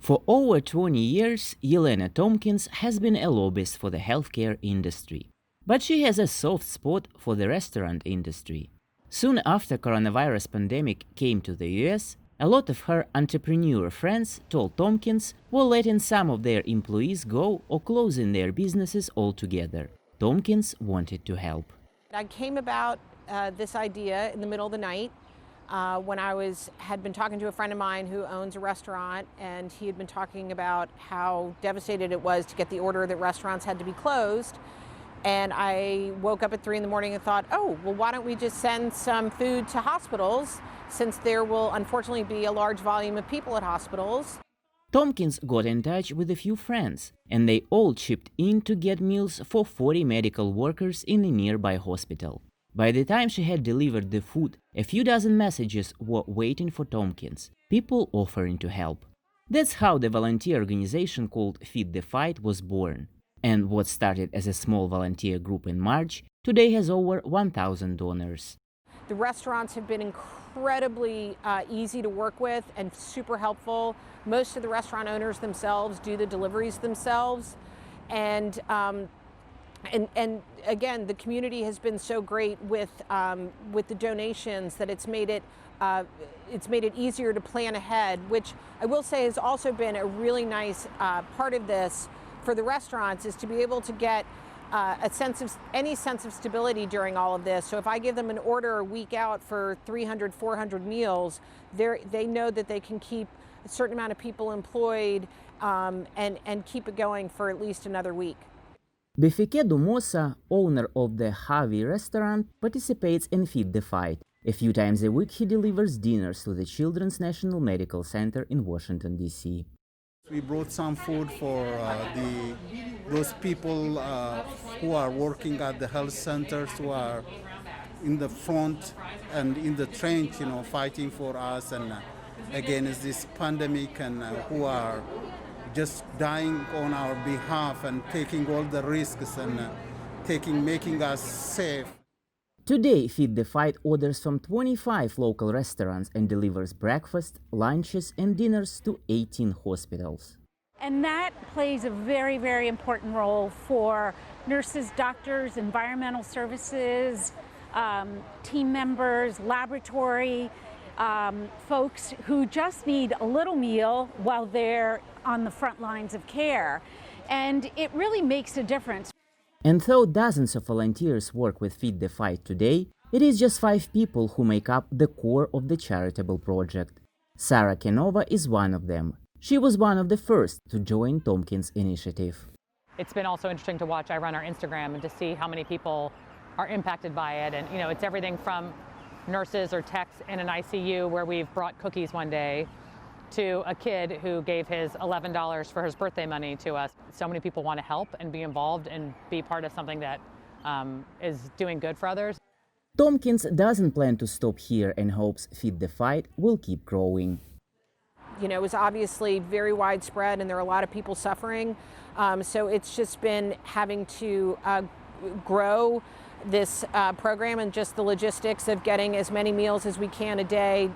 For over 20 years, Elena Tomkins has been a lobbyist for the healthcare industry. But she has a soft spot for the restaurant industry. Soon after coronavirus pandemic came to the US, a lot of her entrepreneur friends told Tomkins were letting some of their employees go or closing their businesses altogether. Tomkins wanted to help. I came about this idea in the middle of the night when had been talking to a friend of mine who owns a restaurant, and he had been talking about how devastated it was to get the order that restaurants had to be closed. And I woke up at 3 in the morning and thought, oh, well, why don't we just send some food to hospitals, since there will unfortunately be a large volume of people at hospitals. Tomkins got in touch with a few friends, and they all chipped in to get meals for 40 medical workers in a nearby hospital. By the time she had delivered the food, a few dozen messages were waiting for Tomkins, people offering to help. That's how the volunteer organization called Feed the Fight was born. And what started as a small volunteer group in March, today has over 1,000 donors. The restaurants have been incredibly easy to work with and super helpful. Most of the restaurant owners themselves do the deliveries themselves. And again, the community has been so great with the donations that it's made it easier to plan ahead, which I will say has also been a really nice part of this for the restaurants, is to be able to get any sense of stability during all of this. So if I give them an order a week out for 300, 400 meals, they know that they can keep a certain amount of people employed and keep it going for at least another week. Befike Dumosa, owner of the Harvey restaurant, participates in Feed the Fight. A few times a week he delivers dinners to the Children's National Medical Center in Washington, D.C. We brought some food for those people who are working at the health centers, who are in the front and in the trench, fighting for us and against this pandemic, and who are just dying on our behalf and taking all the risks and making us safe. Today, Feed the Fight orders from 25 local restaurants and delivers breakfast, lunches and dinners to 18 hospitals. And that plays a very, very important role for nurses, doctors, environmental services, team members, laboratory folks who just need a little meal while they're on the front lines of care. And it really makes a difference. And though dozens of volunteers work with Feed the Fight today, it is just 5 people who make up the core of the charitable project. Sarah Kenova is one of them. She was one of the first to join Tomkins' initiative. It's been also interesting to watch. I run our Instagram and to see how many people are impacted by it. And it's everything from nurses or techs in an ICU where we've brought cookies one day, to a kid who gave his $11 for his birthday money to us. So many people want to help and be involved and be part of something that is doing good for others. Tomkins doesn't plan to stop here and hopes Feed the Fight will keep growing. It was obviously very widespread and there are a lot of people suffering. So it's just been having to grow this program and just the logistics of getting as many meals as we can a day,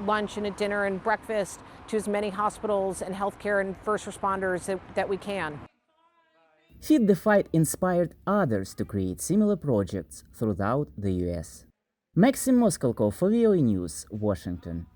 lunch and a dinner and breakfast to as many hospitals and healthcare and first responders that we can. Feed the Fight inspired others to create similar projects throughout the US. Moskalkov for VOA News, Washington.